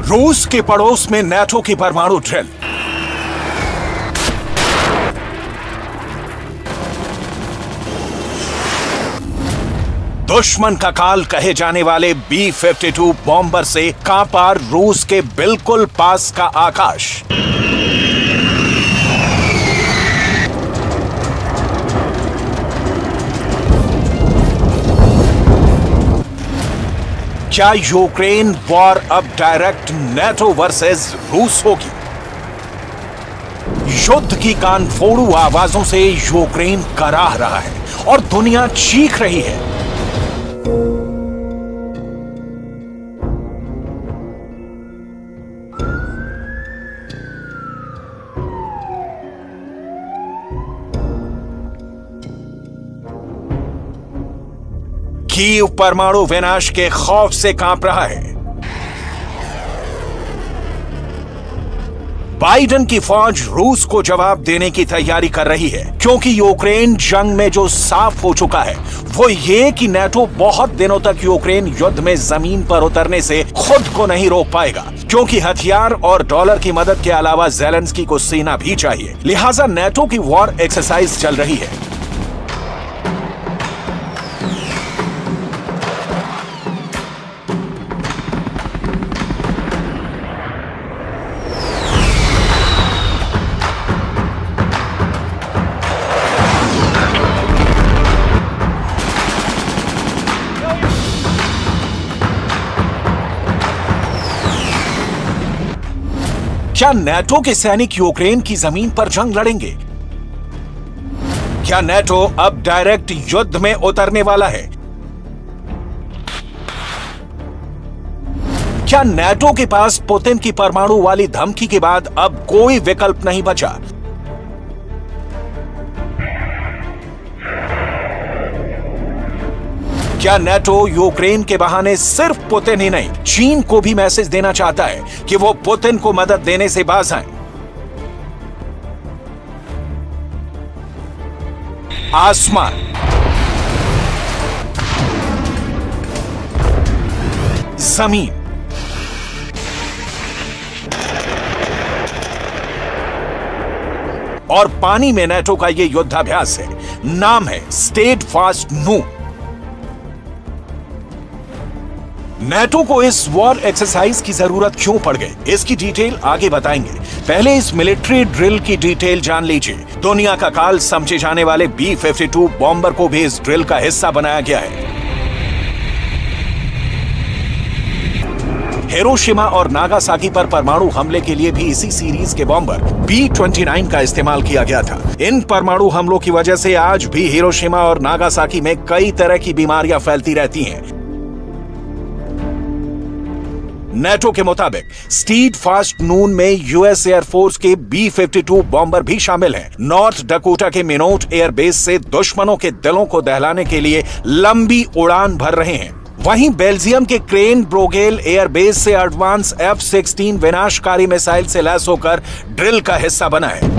रूस के पड़ोस में नाटो की परमाणु ड्रिल। दुश्मन का काल कहे जाने वाले B-52 बॉम्बर से कांपा रूस के बिल्कुल पास का आकाश। क्या यूक्रेन वॉर अब डायरेक्ट नाटो वर्सेस रूस होगी? युद्ध की कानफोड़ू आवाजों से यूक्रेन कराह रहा है और दुनिया चीख रही है। कीव परमाणु विनाश के खौफ से कांप रहा है। बाइडेन की फौज रूस को जवाब देने की तैयारी कर रही है, क्योंकि यूक्रेन जंग में जो साफ हो चुका है वो ये कि नाटो बहुत दिनों तक यूक्रेन युद्ध में जमीन पर उतरने से खुद को नहीं रोक पाएगा, क्योंकि हथियार और डॉलर की मदद के अलावा ज़ेलेंस्की को सेना भी चाहिए। लिहाजा नाटो की वॉर एक्सरसाइज चल रही है। क्या नाटो के सैनिक यूक्रेन की जमीन पर जंग लड़ेंगे? क्या नाटो अब डायरेक्ट युद्ध में उतरने वाला है? क्या नाटो के पास पुतिन की परमाणु वाली धमकी के बाद अब कोई विकल्प नहीं बचा? क्या नाटो यूक्रेन के बहाने सिर्फ पुतिन ही नहीं, चीन को भी मैसेज देना चाहता है कि वो पुतिन को मदद देने से बाज आए? आसमान, जमीन, और पानी में नाटो का यह युद्धाभ्यास है। नाम है स्टेडफास्ट नून। नाटो को इस वॉर एक्सरसाइज की जरूरत क्यों पड़ गई, इसकी डिटेल आगे बताएंगे। पहले इस मिलिट्री ड्रिल की डिटेल जान लीजिए। दुनिया का काल समझे जाने वाले B-52 बॉम्बर को भी इस ड्रिल का हिस्सा बनाया गया है। हिरोशिमा और नागासाकी पर परमाणु हमले के लिए भी इसी सीरीज के बॉम्बर B-29 का इस्तेमाल किया गया था। इन परमाणु हमलों की वजह से आज भी हिरोशिमा और नागासाकी में कई तरह की बीमारियां फैलती रहती हैं। नाटो के मुताबिक स्टीडफास्ट नून में यूएस एयरफोर्स के B-52 बॉम्बर भी शामिल हैं। नॉर्थ डकोटा के मिनोट एयरबेस से दुश्मनों के दिलों को दहलाने के लिए लंबी उड़ान भर रहे हैं। वहीं बेल्जियम के क्रेन ब्रोगेल एयरबेस से एडवांस F-16 विनाशकारी मिसाइल से लैस होकर ड्रिल का हिस्सा बना है।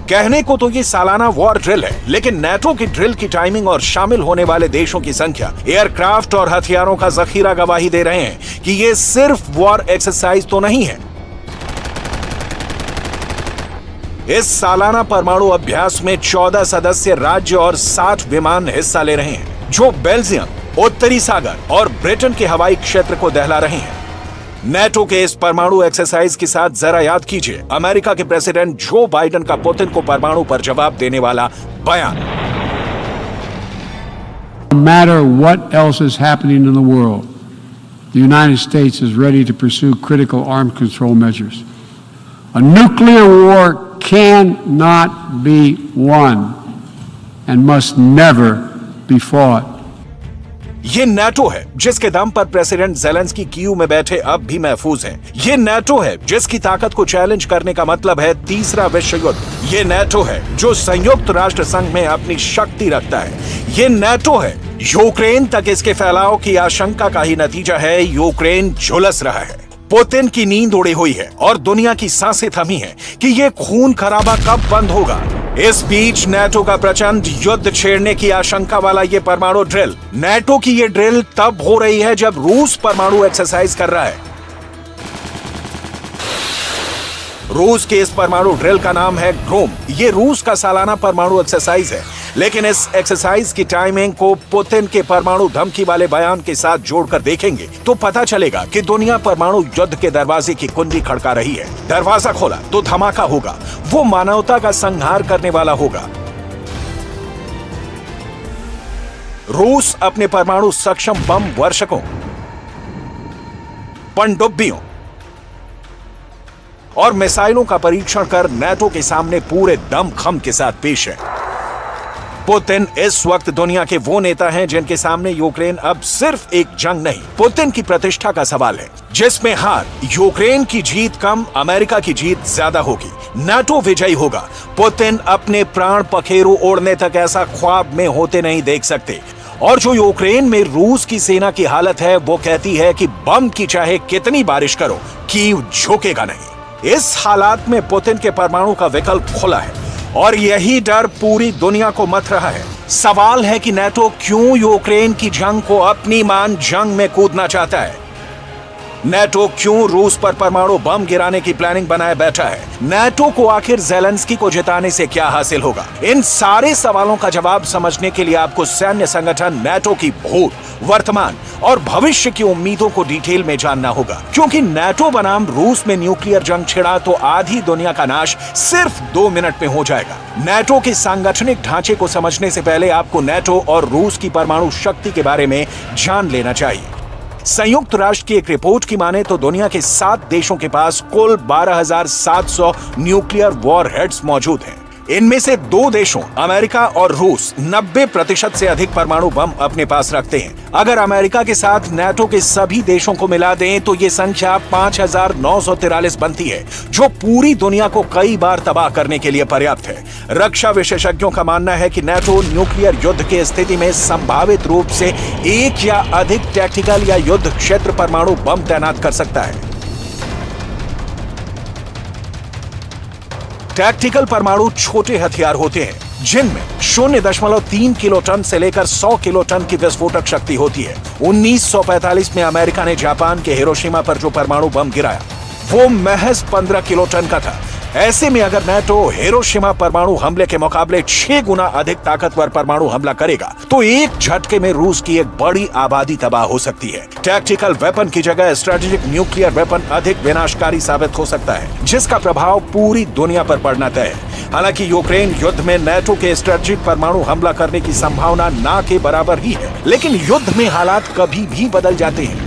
कहने को तो ये सालाना वॉर ड्रिल है, लेकिन नाटो की ड्रिल की टाइमिंग और शामिल होने वाले देशों की संख्या, एयरक्राफ्ट और हथियारों का जखीरा गवाही दे रहे हैं कि ये सिर्फ वॉर एक्सरसाइज तो नहीं है। इस सालाना परमाणु अभ्यास में 14 सदस्य राज्य और 60 विमान हिस्सा ले रहे हैं, जो बेल्जियम, उत्तरी सागर और ब्रिटेन के हवाई क्षेत्र को दहला रहे हैं। नाटो के इस परमाणु एक्सरसाइज के साथ जरा याद कीजिए अमेरिका के प्रेसिडेंट जो बाइडेन का पुतिन को परमाणु पर जवाब देने वाला बयान। No matter what else is happening in the world, the United States is ready to pursue critical arms control measures. A nuclear war cannot be won and must never be fought. ये NATO है जिसके दम पर president Zelensky Kyiv में बैठे अब भी महफूज हैं। ये नाटो है जिसकी ताकत को चैलेंज करने का मतलब है तीसरा विश्व युद्ध। ये नाटो है जो संयुक्त राष्ट्र संघ में अपनी शक्ति रखता है। ये नाटो है यूक्रेन तक इसके फैलाव की आशंका का ही नतीजा है। यूक्रेन झुलस रहा है, पुतिन की नींद उड़ी हुई है और दुनिया की सांसें थमी है कि ये खून खराबा कब बंद होगा। इस बीच नेटो का प्रचंड युद्ध छेड़ने की आशंका वाला ये परमाणु ड्रिल, नेटो की ये ड्रिल तब हो रही है जब रूस परमाणु एक्सरसाइज कर रहा है। रूस के इस परमाणु ड्रिल का नाम है ग्रोम। ये रूस का सालाना परमाणु एक्सरसाइज है, लेकिन इस एक्सरसाइज की टाइमिंग को पुतिन के परमाणु धमकी वाले बयान के साथ जोड़कर देखेंगे तो पता चलेगा कि दुनिया परमाणु युद्ध के दरवाजे की कुंडी खड़का रही है। दरवाजा खोला तो धमाका होगा, वो मानवता का संहार करने वाला होगा। रूस अपने परमाणु सक्षम बम वर्षकों, पनडुब्बियों और मिसाइलों का परीक्षण कर नेटो के सामने पूरे दमखम के साथ पेश है। पुतिन इस वक्त दुनिया के वो नेता हैं जिनके सामने यूक्रेन अब सिर्फ एक जंग नहीं, पुतिन की प्रतिष्ठा का सवाल है, जिसमें हार यूक्रेन की जीत कम, अमेरिका की जीत ज्यादा होगी। नाटो विजयी होगा। पुतिन अपने प्राण पखेरु ओढ़ने तक ऐसा ख्वाब में होते नहीं देख सकते। और जो यूक्रेन में रूस की सेना की हालत है, वो कहती है कि बम की चाहे कितनी बारिश करो, कीव झुकेगा नहीं। इस हालात में पुतिन के परमाणु का विकल्प खुला है और यही डर पूरी दुनिया को मथ रहा है। सवाल है कि नेटो क्यों यूक्रेन की जंग को अपनी मान जंग में कूदना चाहता है। नेटो क्यों रूस पर परमाणु बम गिराने की प्लानिंग बनाए बैठा है। नेटो को आखिर ज़ेलेंस्की को जिताने से क्या हासिल होगा। इन सारे सवालों का जवाब समझने के लिए आपको सैन्य संगठन नेटो की भूत, वर्तमान और भविष्य की उम्मीदों को डिटेल में जानना होगा, क्योंकि नेटो बनाम रूस में न्यूक्लियर जंग छिड़ा तो आधी दुनिया का नाश सिर्फ 2 मिनट में हो जाएगा। नेटो के सांगठनिक ढांचे को समझने से पहले आपको नेटो और रूस की परमाणु शक्ति के बारे में जान लेना चाहिए। संयुक्त राष्ट्र की एक रिपोर्ट की माने तो दुनिया के 7 देशों के पास कुल 12,700 न्यूक्लियर वॉरहेड्स मौजूद हैं। इनमें से 2 देशों अमेरिका और रूस 90% से अधिक परमाणु बम अपने पास रखते हैं। अगर अमेरिका के साथ नेटो के सभी देशों को मिला दें तो ये संख्या 5,943 बनती है, जो पूरी दुनिया को कई बार तबाह करने के लिए पर्याप्त है। रक्षा विशेषज्ञों का मानना है कि नेटो न्यूक्लियर युद्ध की स्थिति में संभावित रूप से 1 या अधिक टैक्टिकल या युद्ध क्षेत्र परमाणु बम तैनात कर सकता है। टैक्टिकल परमाणु छोटे हथियार होते हैं जिनमें 0.3 किलोटन से लेकर 100 किलोटन की विस्फोटक शक्ति होती है। 1945 में अमेरिका ने जापान के हिरोशिमा पर जो परमाणु बम गिराया वो महज 15 किलोटन का था। ऐसे में अगर नेटो हिरोशिमा परमाणु हमले के मुकाबले 6 गुना अधिक ताकतवर परमाणु हमला करेगा तो एक झटके में रूस की एक बड़ी आबादी तबाह हो सकती है। टैक्टिकल वेपन की जगह स्ट्रेटेजिक न्यूक्लियर वेपन अधिक विनाशकारी साबित हो सकता है, जिसका प्रभाव पूरी दुनिया पर पड़ना तय है। हालांकि यूक्रेन युद्ध में नेटो के स्ट्रेटेजिक परमाणु हमला करने की संभावना ना के बराबर ही है, लेकिन युद्ध में हालात कभी भी बदल जाते हैं।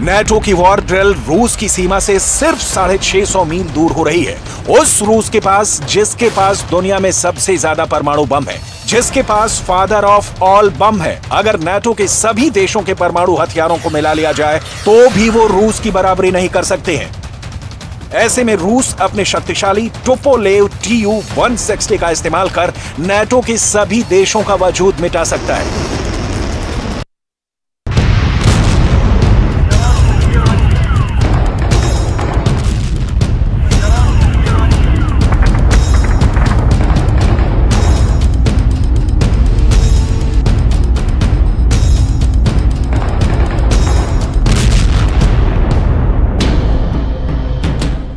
नेटो की वॉर ड्रिल रूस की सीमा से सिर्फ 650 मील दूर हो रही है। उस रूस के पास जिसके पास दुनिया में सबसे ज्यादा परमाणु बम है, जिसके पास फादर ऑफ ऑल बम है। अगर नेटो के सभी देशों के परमाणु हथियारों को मिला लिया जाए तो भी वो रूस की बराबरी नहीं कर सकते हैं। ऐसे में रूस अपने शक्तिशाली टुपोलेव Tu-160 का इस्तेमाल कर नेटो के सभी देशों का वजूद मिटा सकता है।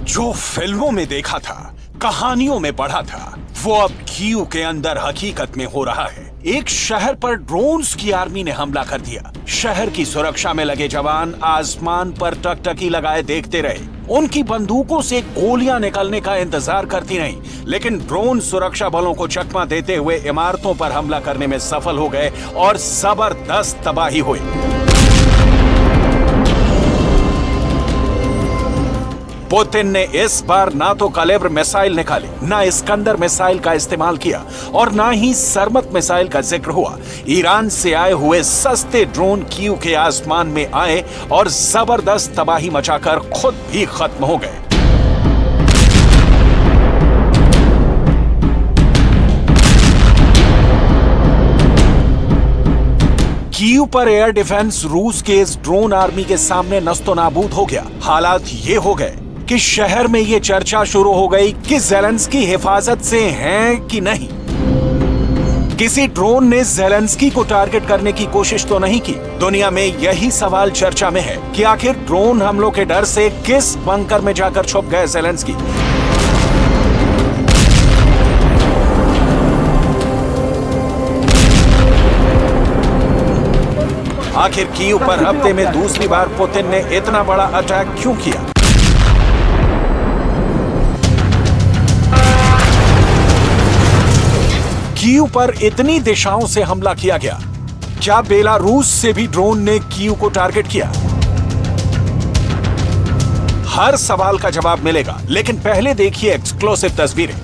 जो फिल्मों में देखा था, कहानियों में पढ़ा था, वो अब कीव के अंदर हकीकत में हो रहा है। एक शहर पर ड्रोन्स की आर्मी ने हमला कर दिया। शहर की सुरक्षा में लगे जवान आसमान पर टकटकी लगाए देखते रहे। उनकी बंदूकों से गोलियां निकलने का इंतजार करती नहीं, लेकिन ड्रोन सुरक्षा बलों को चकमा देते हुए इमारतों पर हमला करने में सफल हो गए और जबरदस्त तबाही हुई। पुतिन ने इस बार ना तो कलेब्र मिसाइल निकाली, ना इस्कंदर मिसाइल का इस्तेमाल किया और ना ही सरमत मिसाइल का जिक्र हुआ। ईरान से आए हुए सस्ते ड्रोन कीव के आसमान में आए और जबरदस्त तबाही मचाकर खुद भी खत्म हो गए। कीव पर एयर डिफेंस रूस के इस ड्रोन आर्मी के सामने नस्तो नाबूद हो गया। हालात ये हो गए कि शहर में ये चर्चा शुरू हो गई कि ज़ेलेंस्की हिफाजत से हैं कि नहीं। किसी ड्रोन ने ज़ेलेंस्की को टारगेट करने की कोशिश तो नहीं की। दुनिया में यही सवाल चर्चा में है कि आखिर ड्रोन हमलों के डर से किस बंकर में जाकर छुप गए ज़ेलेंस्की। आखिर कीव पर हफ्ते में दूसरी बार पुतिन ने इतना बड़ा अटैक क्यों किया? कीव पर इतनी दिशाओं से हमला किया गया। क्या बेलारूस से भी ड्रोन ने कीव को टारगेट किया? हर सवाल का जवाब मिलेगा, लेकिन पहले देखिए एक्सक्लूसिव तस्वीरें।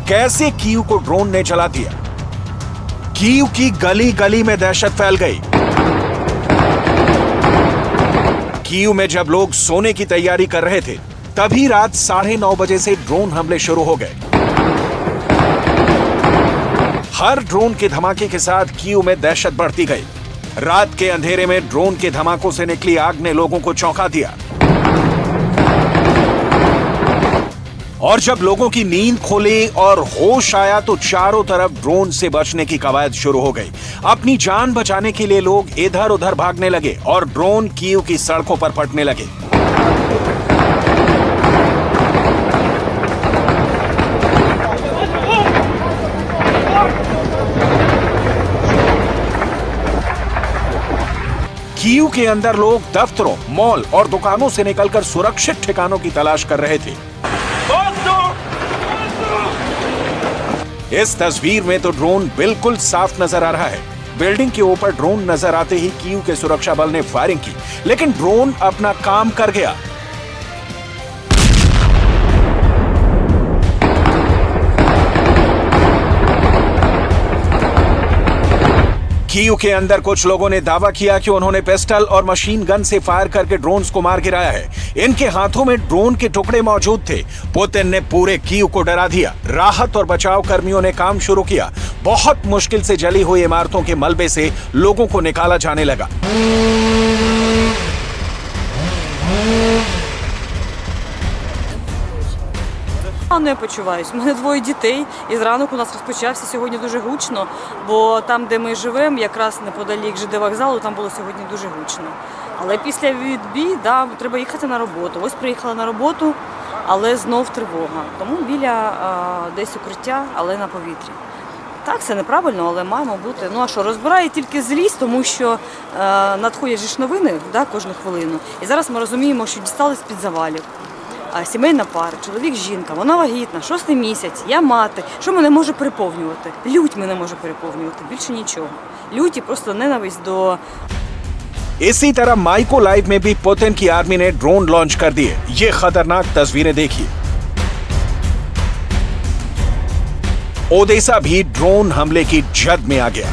कैसे कीव को ड्रोन ने जला दिया। कीव की गली गली में दहशत फैल गई। कीव में जब लोग सोने की तैयारी कर रहे थे, तभी रात 9:30 बजे से ड्रोन हमले शुरू हो गए। हर ड्रोन के धमाके के साथ कीव में दहशत बढ़ती गई। रात के अंधेरे में ड्रोन के धमाकों से निकली आग ने लोगों को चौंका दिया। और जब लोगों की नींद खुली और होश आया तो चारों तरफ ड्रोन से बचने की कवायद शुरू हो गई। अपनी जान बचाने के लिए लोग इधर उधर भागने लगे और ड्रोन कीव की सड़कों पर फटने लगे। कीव के अंदर लोग दफ्तरों, मॉल और दुकानों से निकलकर सुरक्षित ठिकानों की तलाश कर रहे थे। इस तस्वीर में तो ड्रोन बिल्कुल साफ नजर आ रहा है। बिल्डिंग के ऊपर ड्रोन नजर आते ही कीव के सुरक्षा बल ने फायरिंग की, लेकिन ड्रोन अपना काम कर गया। कीव के अंदर कुछ लोगों ने दावा किया कि उन्होंने पिस्टल और मशीन गन से फायर करके ड्रोन्स को मार गिराया है। इनके हाथों में ड्रोन के टुकड़े मौजूद थे। पुतिन ने पूरे कीव को डरा दिया। राहत और बचाव कर्मियों ने काम शुरू किया। बहुत मुश्किल से जली हुई इमारतों के मलबे से लोगों को निकाला जाने लगा। Не почуваюсь. У мене двоє дітей, і зранок у нас розпочався сьогодні дуже гучно, бо там, де ми живемо, якраз неподалік ЖД вокзалу, там було сьогодні дуже гучно. Але після відбій, да, треба їхати на роботу. Ось приїхала на роботу, але знов тривога. Тому біля десь укриття, але на повітрі. Так, це неправильно, але маємо бути. Ну а що, розбирає тільки злість, тому що надходять ж новини, да, кожну хвилину. І зараз ми розуміємо, що дістали з-під завалів. Сімейна пара, чоловік, жінка, вона вагітна, 6-й місяць, я мати. Що мене може переповнювати? Лють мене може переповнювати, більше нічого. Лють і просто ненависть до... इसी तरह माइकोलाइव में भी पुतिन की आर्मी ने ड्रोन लॉन्च कर दिए। ये खतरनाक तस्वीरें देखिए। ओडेसा भी ड्रोन हमले की जद में आ गया।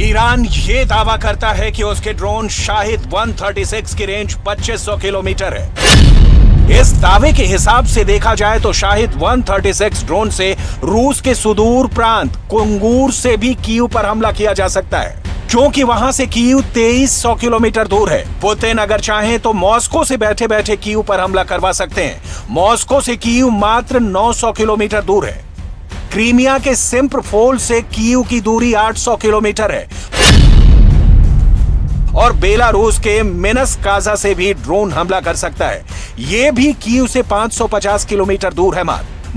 ईरान ये दावा करता है कि उसके ड्रोन शाहिद 136 की रेंज 2500 किलोमीटर है। इस दावे के हिसाब से देखा जाए तो शाहिद 136 ड्रोन से रूस के सुदूर प्रांत कुंगूर से भी कीव पर हमला किया जा सकता है, क्योंकि वहां से कीव 2300 किलोमीटर दूर है। पुतिन अगर चाहें तो मॉस्को से बैठे बैठे कीव पर हमला करवा सकते हैं। मॉस्को से कीव मात्र 900 किलोमीटर दूर है। क्रीमिया के सिम्फरपोल से कीव की दूरी 800 किलोमीटर है और बेलारूस के मिन्स्क काजा से भी ड्रोन हमला कर सकता है। यह भी कीव से 550 किलोमीटर दूर है।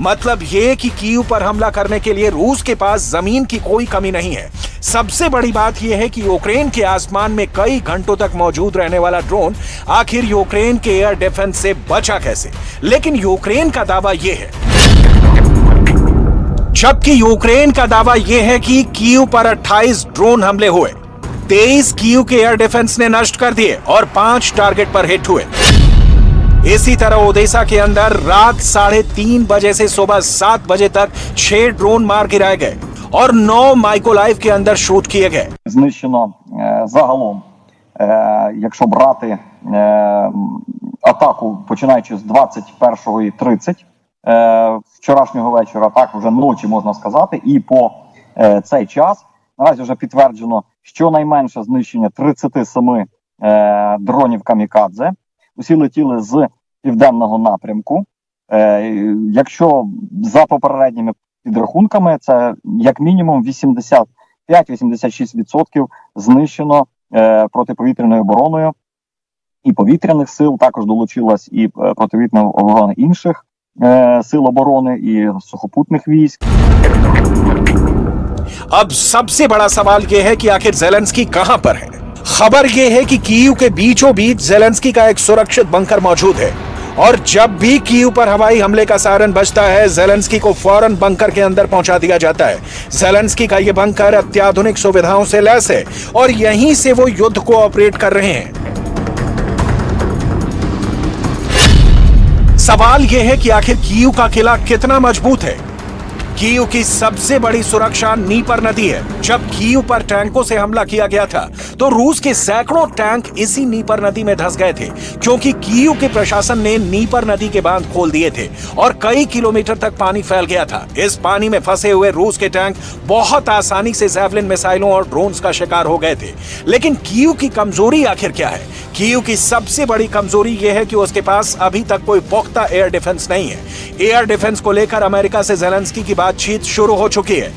मतलब ये कि कीव पर हमला करने के लिए रूस के पास जमीन की कोई कमी नहीं है। सबसे बड़ी बात यह है कि यूक्रेन के आसमान में कई घंटों तक मौजूद रहने वाला ड्रोन आखिर यूक्रेन के एयर डिफेंस से बचा कैसे। लेकिन यूक्रेन का दावा यह है, जबकि यूक्रेन का दावा यह है कि कीव पर 28 ड्रोन हमले हुए, 23 कीव के एयर डिफेंस ने नष्ट कर दिए और 5 टारगेट पर हिट हुए। इसी तरह ओडेसा के अंदर रात 3:30 बजे से सुबह 7 बजे तक 6 ड्रोन मार गिराए गए और 9 माइकोलाइव के अंदर शूट किए गए। Знищено загалом якщо брати атаку, починаючи з 21:30 вчорашнього вечора, так вже ночі можна сказати, і по цей час наразі вже підтверджено щонайменше знищення 37 дронів камікадзе. Усі летіли з південного напрямку. Якщо за попередніми підрахунками, це як мінімум 85-86% знищено протиповітряною обороною і повітряних сил. Також долучилась і протиповітряна оборона інших сил оборони і сухопутних військ. अब सबसे बड़ा सवाल यह है कि आखिर ज़ेलेंस्की कहां पर है। खबर यह है कि कीव के बीचों बीच ज़ेलेंस्की का एक सुरक्षित बंकर मौजूद है और जब भी कीव पर हवाई हमले का सायरन बजता है, ज़ेलेंस्की को फौरन बंकर के अंदर पहुंचा दिया जाता है। ज़ेलेंस्की का यह बंकर अत्याधुनिक सुविधाओं से लैस है और यहीं से वो युद्ध को ऑपरेट कर रहे हैं। सवाल यह है कि आखिर कीव का किला कितना मजबूत है। कीव की सबसे बड़ी सुरक्षा नीपर नदी है। जब कीव पर टैंकों से हमला किया गया था तो रूस के सैकड़ों टैंक इसी नीपर नदी में धंस गए थे, क्योंकि कीव के प्रशासन ने नीपर नदी के बांध खोल दिए थे और कई किलोमीटर तक पानी फैल गया था। इस पानी में फंसे हुए रूस के टैंक बहुत आसानी से ज़ैवलिन मिसाइलों और ड्रोन्स का शिकार हो गए थे। लेकिन कीव की कमजोरी आखिर क्या है? कीव की सबसे बड़ी कमजोरी यह है कि उसके पास अभी तक कोई पुख्ता एयर डिफेंस नहीं है। एयर डिफेंस को लेकर अमेरिका से ज़ेलेंस्की की बातचीत शुरू हो चुकी है।